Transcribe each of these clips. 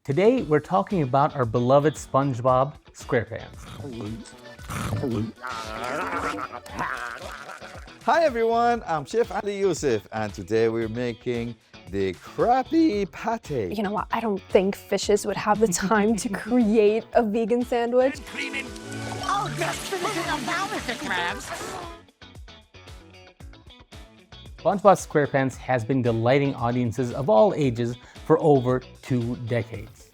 Today, we're talking about our beloved SpongeBob SquarePants. Hi everyone, I'm Chef Ali Yosif, and today we're making the Krabby Patty. You know what? I don't think fishes would have the time to create a vegan sandwich. Cleaning. Oh, just finishing up now, Mr. Krabs. SpongeBob SquarePants has been delighting audiences of all ages for over 2 decades.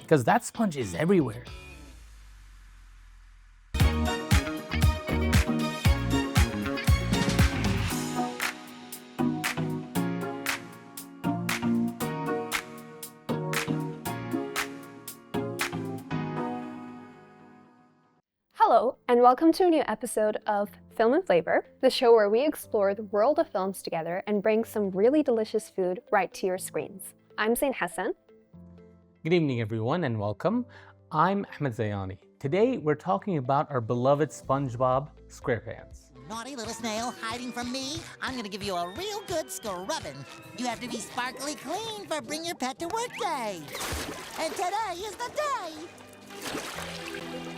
Because that sponge is everywhere. Hello, and welcome to a new episode of Film and Flavor, the show where we explore the world of films together and bring some really delicious food right to your screens. I'm Zain Hasan. Good evening, everyone, and welcome. I'm Ahmed Zayani. Today, we're talking about our beloved SpongeBob SquarePants. Naughty little snail hiding from me. I'm gonna give you a real good scrubbing. You have to be sparkly clean for Bring Your Pet to Work Day. And today is the day.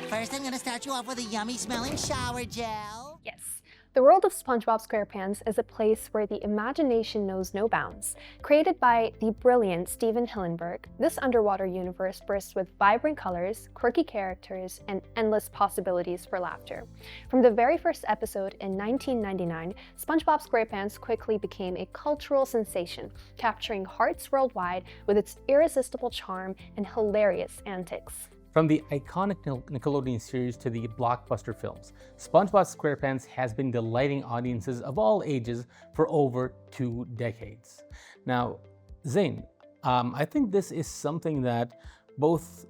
First, I'm gonna start you off with a yummy smelling shower gel. Yes, the world of SpongeBob SquarePants is a place where the imagination knows no bounds. Created by the brilliant Steven Hillenburg, this underwater universe bursts with vibrant colors, quirky characters, and endless possibilities for laughter. From the very first episode in 1999, SpongeBob SquarePants quickly became a cultural sensation, capturing hearts worldwide with its irresistible charm and hilarious antics. From the iconic Nickelodeon series to the blockbuster films, SpongeBob SquarePants has been delighting audiences of all ages for over 2 decades. Now, Zain, I think this is something that both,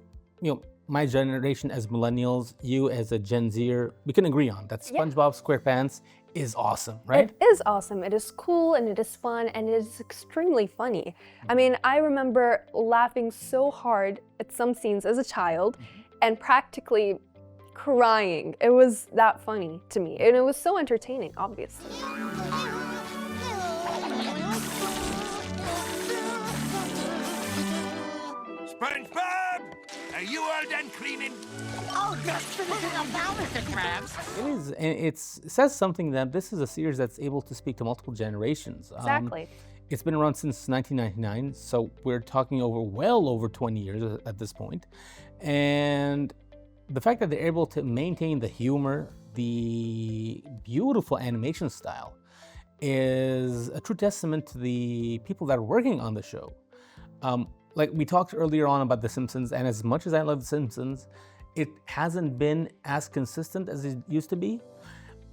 my generation as millennials, you as a Gen Zer, we can agree on that SpongeBob SquarePants is awesome, right? It is awesome. It is cool and it is fun and it is extremely funny. I mean, I remember laughing so hard at some scenes as a child and practically crying. It was that funny to me and it was so entertaining, obviously. SpongeBob, are you all done cleaning? Oh, just finishing up now, Mr. Krabs. It is, and it says something that this is a series that's able to speak to multiple generations. Exactly. It's been around since 1999, so we're talking well over 20 years at this point. And the fact that they're able to maintain the humor, the beautiful animation style, is a true testament to the people that are working on the show. Like we talked earlier on about The Simpsons, and as much as I love The Simpsons, it hasn't been as consistent as it used to be.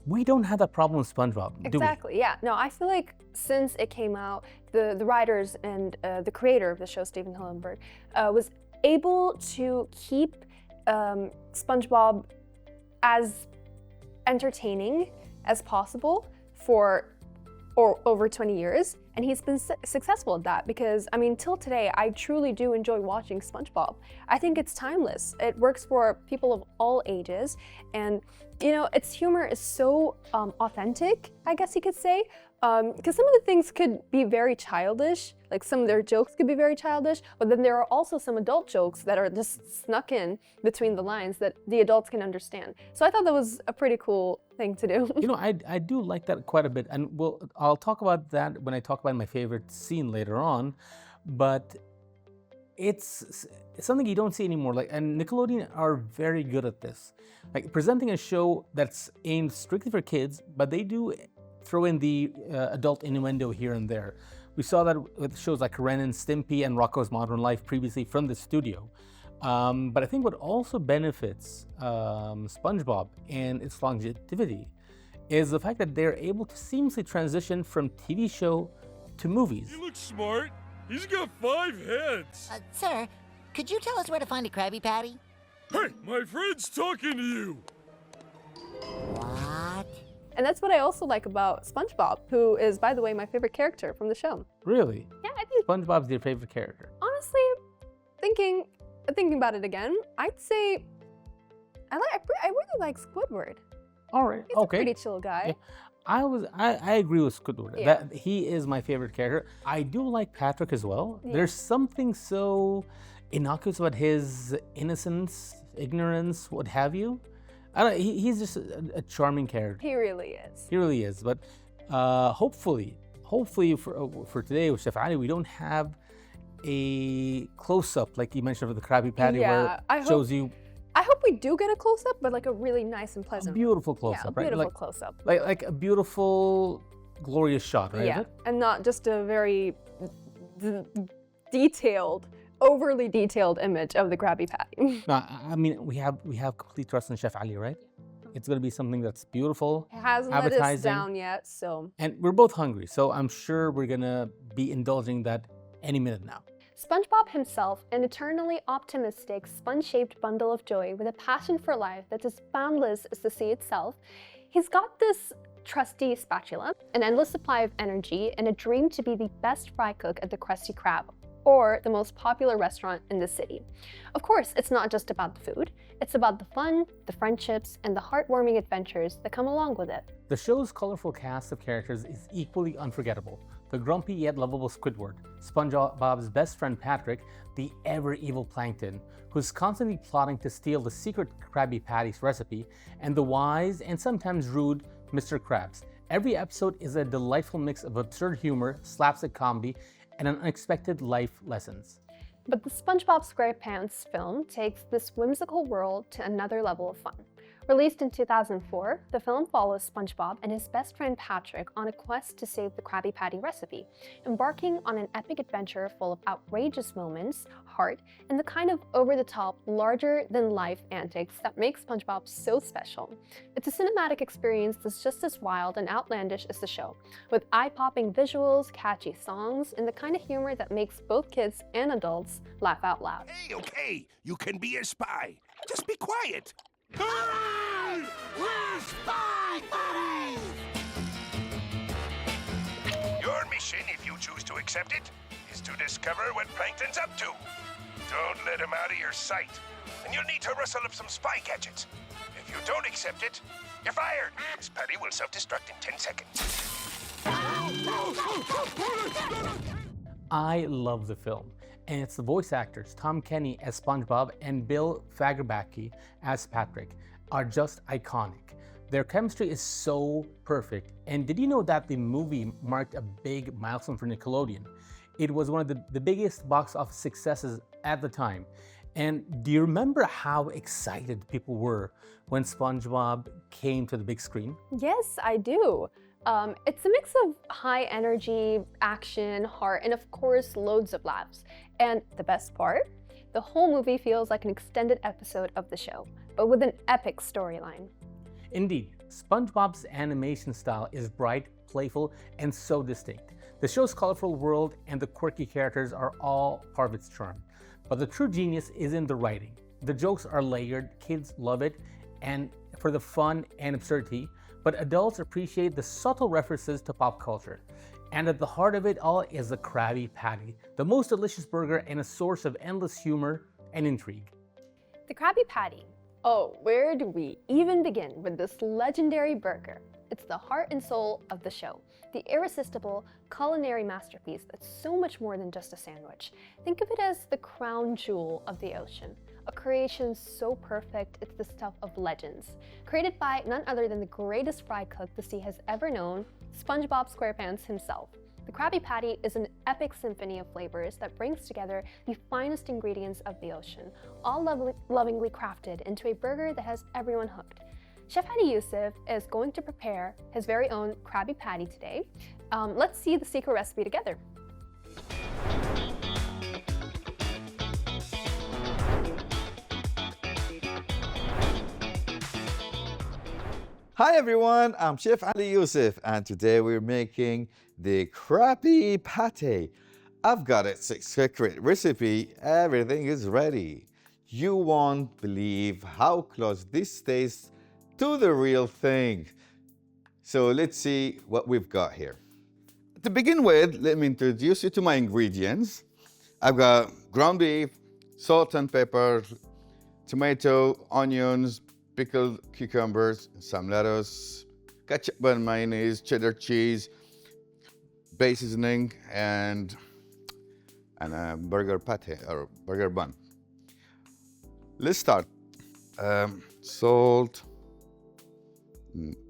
We don't have that problem with SpongeBob, do we? Exactly, yeah. No, I feel like since it came out, the writers and the creator of the show, Steven Hillenburg, was able to keep SpongeBob as entertaining as possible for over 20 years. And he's been successful at that because, I mean, till today, I truly do enjoy watching SpongeBob. I think it's timeless. It works for people of all ages. And, its humor is so authentic, I guess you could say. Because some of the things could be very childish, like some of their jokes could be very childish, but then there are also some adult jokes that are just snuck in between the lines that the adults can understand. So I thought that was a pretty cool thing to do. I do like that quite a bit, and I'll talk about that when I talk about my favorite scene later on, but it's something you don't see anymore. And Nickelodeon are very good at this, like presenting a show that's aimed strictly for kids, but they do throw in the adult innuendo here and there. We saw that with shows like Ren and Stimpy and Rocko's Modern Life previously from the studio. But I think what also benefits SpongeBob and its longevity is the fact that they're able to seamlessly transition from TV show to movies. He looks smart. He's got 5 heads. Sir, could you tell us where to find a Krabby Patty? Hey, my friend's talking to you. What? And that's what I also like about SpongeBob, who is, by the way, my favorite character from the show. Really? Yeah, I think, SpongeBob's your favorite character? honestly, thinking about it again, I'd say I really like Squidward. All right, He's okay. a pretty chill guy. Yeah. I agree with Squidward. Yeah. That he is my favorite character. I do like Patrick as well. Yeah. There's something so innocuous about his innocence, ignorance, what have you. I don't. He's just a charming character. He really is. He really is. But hopefully for today with Chef Ali, we don't have a close up like you mentioned of the Krabby Patty, where I it hope- shows you I hope we do get a close up, but like a really nice and a pleasant. beautiful close yeah, a up, right? beautiful Like, close up. like a beautiful, glorious shot, right? of Yeah, it? and not just a very detailed, overly detailed image of the Krabby Patty. No, I mean we have complete trust in Chef Ali, right? It's gonna be something that's beautiful, It hasn't let us Appetizing. down yet, so. and we're both hungry, so I'm sure we're gonna be indulging that any minute now. SpongeBob himself, an eternally optimistic, sponge-shaped bundle of joy with a passion for life that's as boundless as the sea itself, he's got this trusty spatula, an endless supply of energy, and a dream to be the best fry cook at the Krusty Krab, or the most popular restaurant in the city. Of course, it's not just about the food, it's about the fun, the friendships, and the heartwarming adventures that come along with it. The show's colorful cast of characters is equally unforgettable. The grumpy yet lovable Squidward, SpongeBob's best friend Patrick, the ever-evil Plankton, who's constantly plotting to steal the secret Krabby Patty's recipe, and the wise and sometimes rude Mr. Krabs. Every episode is a delightful mix of absurd humor, slapstick comedy, and unexpected life lessons. But the SpongeBob SquarePants film takes this whimsical world to another level of fun. Released in 2004, the film follows SpongeBob and his best friend Patrick on a quest to save the Krabby Patty recipe, embarking on an epic adventure full of outrageous moments, heart, and the kind of over-the-top, larger-than-life antics that make SpongeBob so special. It's a cinematic experience that's just as wild and outlandish as the show, with eye-popping visuals, catchy songs, and the kind of humor that makes both kids and adults laugh out loud. Hey, okay, you can be a spy. Just be quiet. Hooray! We're spy buddies! Your mission, if you choose to accept it, is to discover what Plankton's up to. Don't let him out of your sight, and you'll need to rustle up some spy gadgets. If you don't accept it, you're fired. Miss Patty will self-destruct in 10 seconds. I love the film, and it's the voice actors Tom Kenny as SpongeBob and Bill Fagerbakke as Patrick are just iconic. Their chemistry is so perfect. And did you know that the movie marked a big milestone for Nickelodeon? It was one of the biggest box office successes at the time. And do you remember how excited people were when SpongeBob came to the big screen? Yes, I do. It's a mix of high energy, action, heart, and of course, loads of laughs. And the best part? The whole movie feels like an extended episode of the show, but with an epic storyline. Indeed, SpongeBob's animation style is bright, playful, and so distinct. The show's colorful world and the quirky characters are all part of its charm. But the true genius is in the writing. The jokes are layered, kids love it, and for the fun and absurdity, but adults appreciate the subtle references to pop culture. And at the heart of it all is the Krabby Patty, the most delicious burger and a source of endless humor and intrigue. The Krabby Patty. Oh, where do we even begin with this legendary burger? It's the heart and soul of the show, the irresistible culinary masterpiece that's so much more than just a sandwich. Think of it as the crown jewel of the ocean, a creation so perfect it's the stuff of legends. Created by none other than the greatest fry cook the sea has ever known, SpongeBob SquarePants himself. The Krabby Patty is an epic symphony of flavors that brings together the finest ingredients of the ocean, all lovingly crafted into a burger that has everyone hooked. Chef Ali Yosif is going to prepare his very own Krabby Patty today. Let's see the secret recipe together. Hi everyone, I'm Chef Ali Yosif, and today we're making the Krabby Patty. I've got a secret recipe, everything is ready. You won't believe how close this tastes to the real thing. So let's see what we've got here. To begin with, let me introduce you to my ingredients. I've got ground beef, salt and pepper, tomato, onions, pickled cucumbers, some lettuce, ketchup and mayonnaise, cheddar cheese, base seasoning, and a burger pate or burger bun. Let's start. Salt,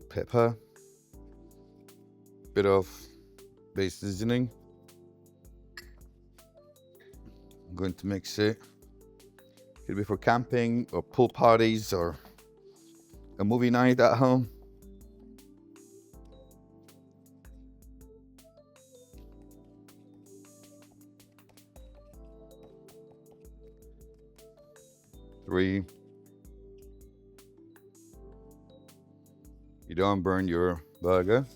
pepper, bit of base seasoning. I'm going to mix it. Could be for camping or pool parties or a movie night at home. Three. You don't burn your burger.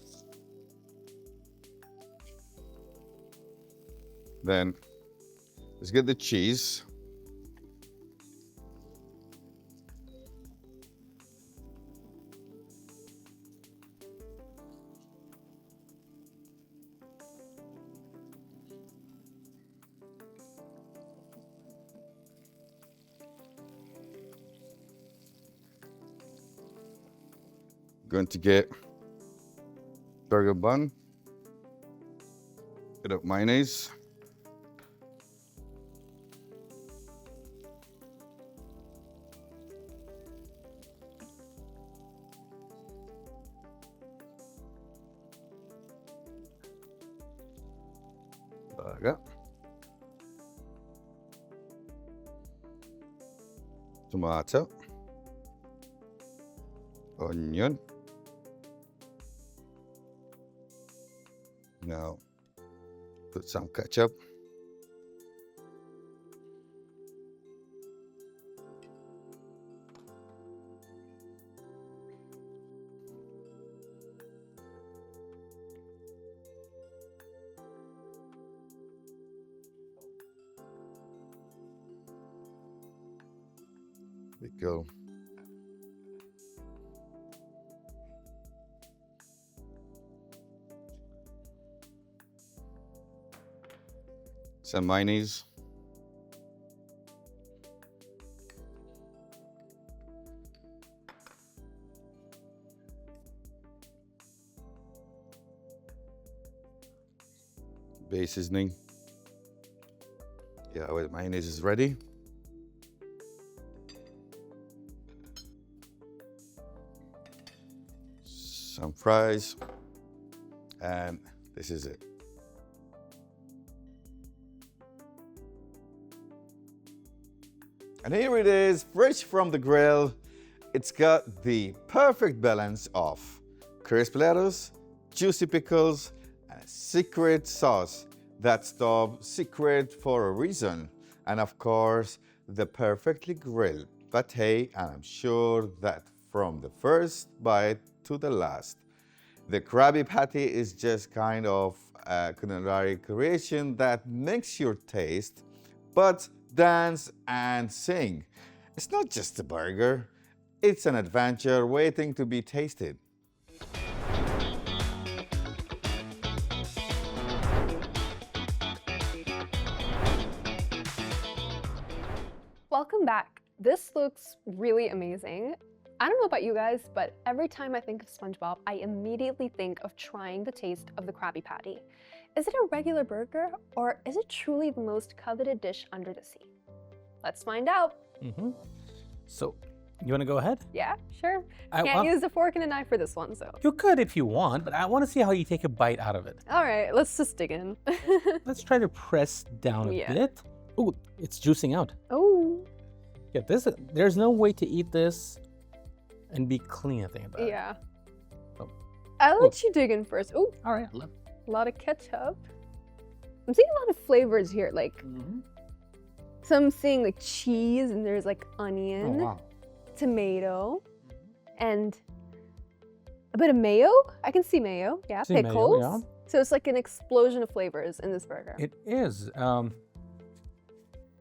Then let's get the cheese. Going to get burger bun, bit of mayonnaise, burger, tomato, onion. Now, put some ketchup. There we go. Some mayonnaise. Base seasoning. Yeah, well, mayonnaise is ready. Some fries. And this is it. And here it is, fresh from the grill. It's got the perfect balance of crisp lettuce, juicy pickles, and a secret sauce that's dubbed secret for a reason. And of course, the perfectly grilled pate, and I'm sure that from the first bite to the last, the Krabby Patty is just kind of a culinary creation that makes your taste, but dance and sing. It's not just a burger, it's an adventure waiting to be tasted. Welcome back. This looks really amazing. I don't know about you guys, but every time I think of SpongeBob, I immediately think of trying the taste of the Krabby Patty. Is it a regular burger, or is it truly the most coveted dish under the sea? Let's find out. So, you want to go ahead? Yeah, sure. Can't use a fork and a knife for this one, so. You could if you want, but I want to see how you take a bite out of it. All right, let's just dig in. Let's try to press down a bit. Oh, it's juicing out. Oh. Yeah, there's no way to eat this and be clean, I think about it. Yeah. Oh. I'll let you dig in first. Oh, all right. a lot of ketchup. I'm seeing a lot of flavors here, like so I'm seeing like cheese, and there's like onion, tomato, and a bit of mayo. I can see mayo. Yeah, pickles. Mayo, yeah. So it's like an explosion of flavors in this burger. It is.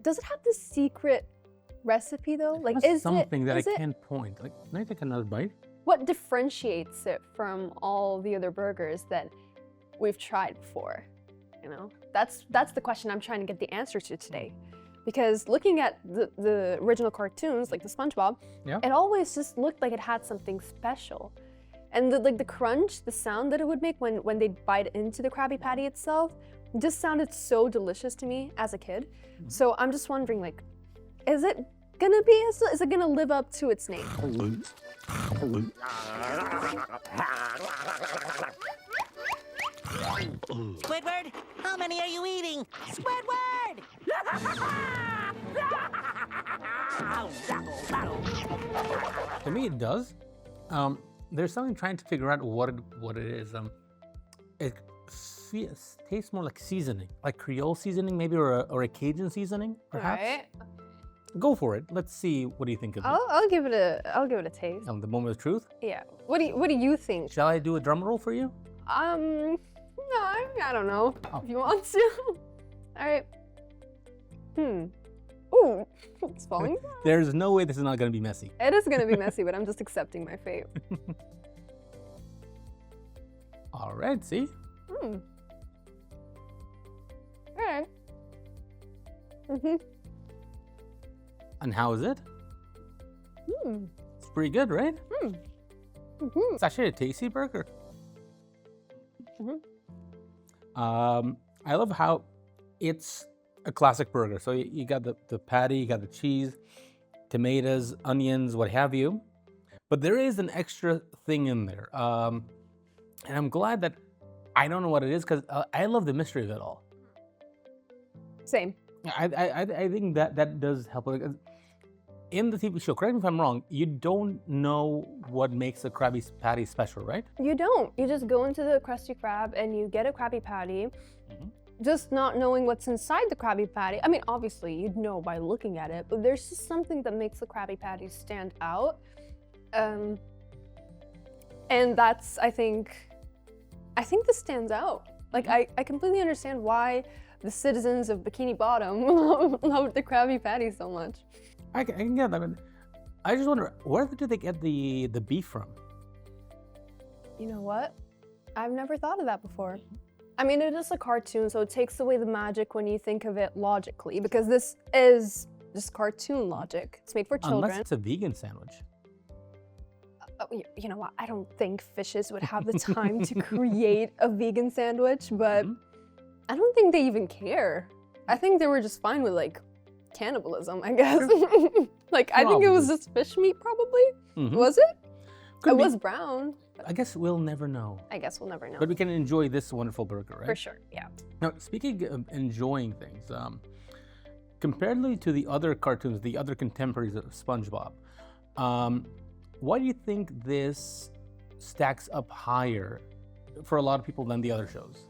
Does it have this secret recipe though? Like, is something that I it, can't point? Like, can I take another bite? What differentiates it from all the other burgers that we've tried before? You know, that's the question I'm trying to get the answer to today. Because looking at the original cartoons, like the SpongeBob, it always just looked like it had something special. And the crunch, the sound that it would make when they bite into the Krabby Patty itself, just sounded so delicious to me as a kid. So I'm just wondering, like, is it gonna live up to its name? Squidward, how many are you eating? Squidward! To me, it does. There's something trying to figure out what it is. It tastes more like seasoning, like Creole seasoning, maybe, or a Cajun seasoning, perhaps. Right. Go for it. Let's see. What do you think of it? I'll give it a taste. The moment of truth. Yeah. What do you think? Shall I do a drum roll for you? No, I don't know. Oh. If you want to. All right. Ooh, it's falling down. There's no way this is not going to be messy. It is gonna be messy, but I'm just accepting my fate. All right. See. All right. And how is it? It's pretty good, right? It's actually a tasty burger. I love how it's a classic burger. So you got the patty, you got the cheese, tomatoes, onions, what have you. But there is an extra thing in there. And I'm glad that I don't know what it is, because I love the mystery of it all. Same. I think that does help. In the TV show, correct me if I'm wrong, you don't know what makes a Krabby Patty special, right? You don't. You just go into the Krusty Krab and you get a Krabby Patty, just not knowing what's inside the Krabby Patty. I mean, obviously, you'd know by looking at it, but there's just something that makes the Krabby Patty stand out. And that's, I think this stands out. Like, I completely understand why the citizens of Bikini Bottom love the Krabby Patty so much. I can get that. But I just wonder, where did they get the beef from? You know what? I've never thought of that before. I mean, it is a cartoon, so it takes away the magic when you think of it logically, because this is just cartoon logic. It's made for children. Unless it's a vegan sandwich. You know what? I don't think fishes would have the time to create a vegan sandwich, but I don't think they even care. I think they were just fine with, like, cannibalism, I guess. Like, I think it was just fish meat, probably. Was it? It was brown. I guess we'll never know. I guess we'll never know. But we can enjoy this wonderful burger, right? For sure, yeah. Now, speaking of enjoying things, comparatively to the other cartoons, the other contemporaries of SpongeBob, why do you think this stacks up higher for a lot of people than the other shows?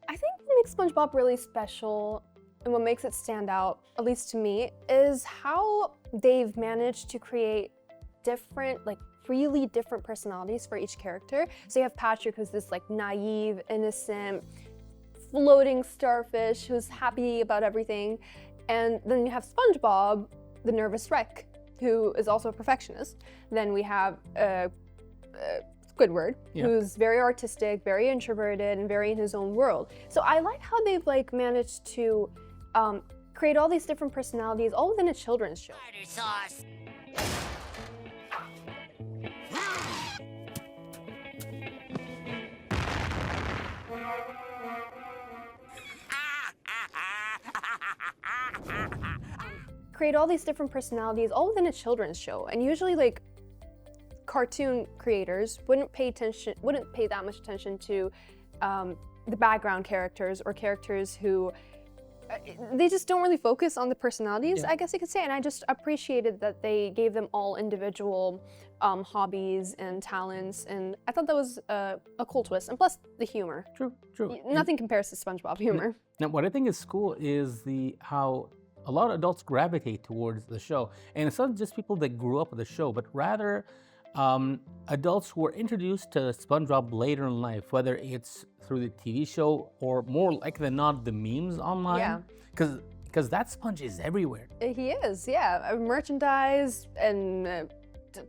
I think what makes SpongeBob really special and what makes it stand out, at least to me, is how they've managed to create different, like, really different personalities for each character. So you have Patrick, who's this, like, naive, innocent, floating starfish who's happy about everything. And then you have SpongeBob, the nervous wreck, who is also a perfectionist. Then we have Squidward, who's very artistic, very introverted, and very in his own world. So I like how they've, like, managed to create all these different personalities, all within a children's show. Tartar sauce. Create all these different personalities, all within a children's show. And usually, like, cartoon creators wouldn't pay that much attention to the background characters or characters who they just don't really focus on the personalities, I guess you could say. And I just appreciated that they gave them all individual hobbies and talents, and I thought that was a cool twist. And plus, the humor. True. Nothing compares to SpongeBob humor. Now, what I think is cool is how a lot of adults gravitate towards the show. And it's not just people that grew up with the show, but rather adults who were introduced to SpongeBob later in life, whether it's through the TV show or more likely than not the memes online. Yeah. Because that Sponge is everywhere. He is, yeah. Merchandise and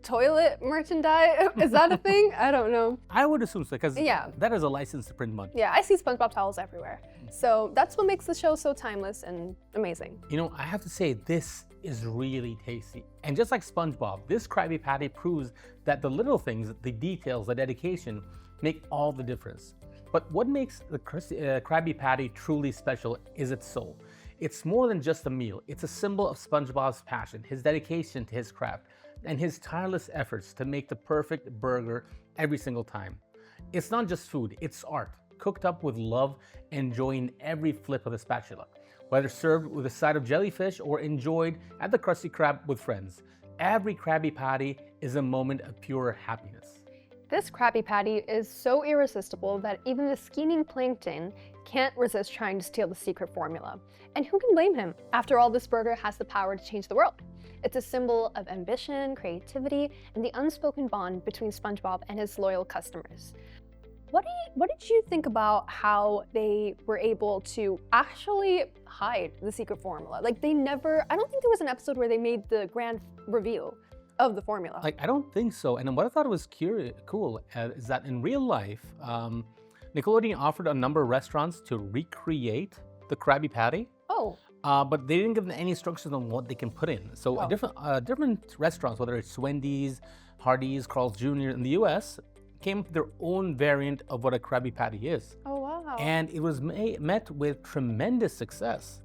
toilet merchandise. Is that a thing? I don't know. I would assume so, because that is a license to print money. Yeah, I see SpongeBob towels everywhere. So that's what makes the show so timeless and amazing. You know, I have to say, this is really tasty. And just like SpongeBob, this Krabby Patty proves that the little things, the details, the dedication make all the difference. But what makes the Krabby Patty truly special is its soul. It's more than just a meal. It's a symbol of SpongeBob's passion, his dedication to his craft, and his tireless efforts to make the perfect burger every single time. It's not just food, it's art, cooked up with love and joy in every flip of the spatula. Whether served with a side of jellyfish or enjoyed at the Krusty Krab with friends, every Krabby Patty is a moment of pure happiness. This Krabby Patty is so irresistible that even the scheming plankton can't resist trying to steal the secret formula. And who can blame him? After all, this burger has the power to change the world. It's a symbol of ambition, creativity, and the unspoken bond between SpongeBob and his loyal customers. What did you think about how they were able to actually hide the secret formula? Like I don't think there was an episode where they made the grand reveal of the formula. Like, I don't think so. And what I thought was cool is that in real life, Nickelodeon offered a number of restaurants to recreate the Krabby Patty. Oh. But they didn't give them any instructions on what they can put in. So different restaurants, whether it's Wendy's, Hardee's, Carl's Jr. in the US, came up with their own variant of what a Krabby Patty is. Oh, wow. And it was met with tremendous success.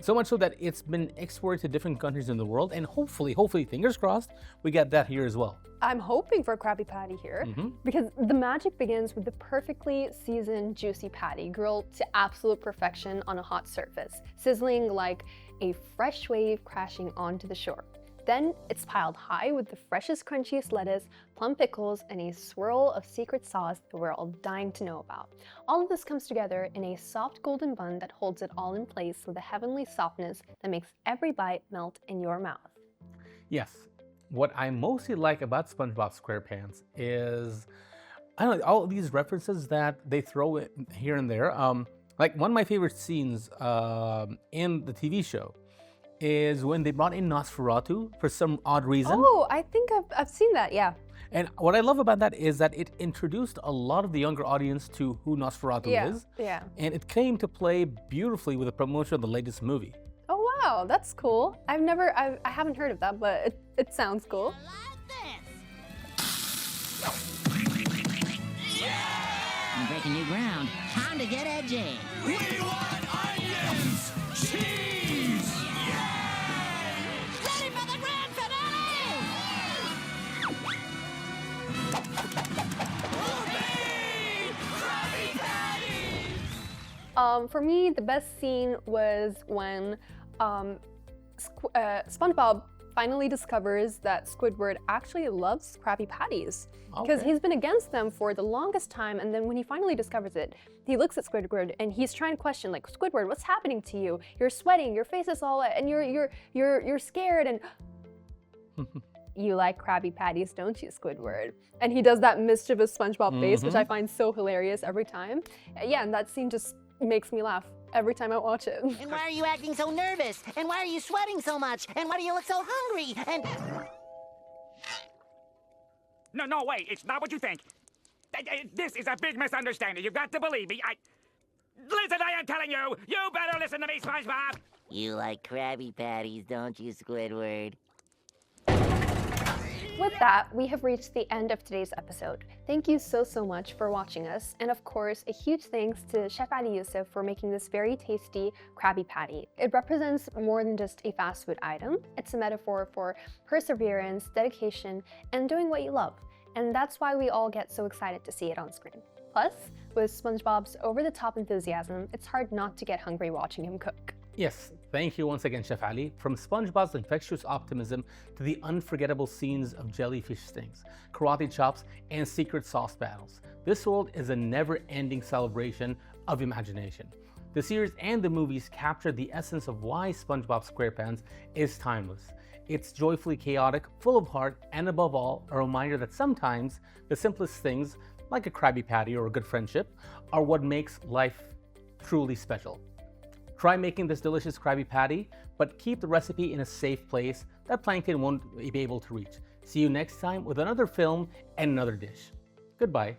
So much so that it's been exported to different countries in the world, and hopefully, fingers crossed, we get that here as well. I'm hoping for a Krabby Patty here, because the magic begins with the perfectly seasoned, juicy patty grilled to absolute perfection on a hot surface, sizzling like a fresh wave crashing onto the shore. Then it's piled high with the freshest, crunchiest lettuce, plum pickles, and a swirl of secret sauce that we're all dying to know about. All of this comes together in a soft golden bun that holds it all in place with a heavenly softness that makes every bite melt in your mouth. Yes, what I mostly like about SpongeBob SquarePants is, I don't know, all of these references that they throw in here and there. Like one of my favorite scenes in the TV show is when they brought in Nosferatu for some odd reason. Oh, I think I've seen that, yeah. And what I love about that is that it introduced a lot of the younger audience to who Nosferatu is. Yeah. And it came to play beautifully with the promotion of the latest movie. Oh wow, that's cool. I haven't heard of that, but it sounds cool. I'm breaking new ground. Time to get edgy. We want onions! Cheese! Ready for the grand finale! Krabby Patty! For me, the best scene was when SpongeBob finally discovers that Squidward actually loves Krabby Patties. Because he's been against them for the longest time, and then when he finally discovers it, he looks at Squidward and he's trying to question, like, Squidward, what's happening to you? You're sweating, your face is all wet, and you're scared, and you like Krabby Patties, don't you, Squidward? And he does that mischievous SpongeBob face, which I find so hilarious every time. Yeah, and that scene just makes me laugh every time I watch it. And why are you acting so nervous? And why are you sweating so much? And why do you look so hungry? And No, wait, it's not what you think. This is a big misunderstanding. You've got to believe me. Listen, I am telling you, you better listen to me, SpongeBob. you like Krabby Patties, don't you, Squidward? With that, we have reached the end of today's episode. Thank you so much for watching us, and of course, a huge thanks to Chef Ali Yosif for making this very tasty Krabby Patty. It represents more than just a fast food item. It's a metaphor for perseverance, dedication, and doing what you love. And that's why we all get so excited to see it on screen. Plus, with SpongeBob's over-the-top enthusiasm, it's hard not to get hungry watching him cook. Yes, thank you once again, Chef Ali. From SpongeBob's infectious optimism to the unforgettable scenes of jellyfish stings, karate chops, and secret sauce battles, this world is a never-ending celebration of imagination. The series and the movies capture the essence of why SpongeBob SquarePants is timeless. It's joyfully chaotic, full of heart, and above all, a reminder that sometimes the simplest things, like a Krabby Patty or a good friendship, are what makes life truly special. Try making this delicious Krabby Patty, but keep the recipe in a safe place that plankton won't be able to reach. See you next time with another film and another dish. Goodbye.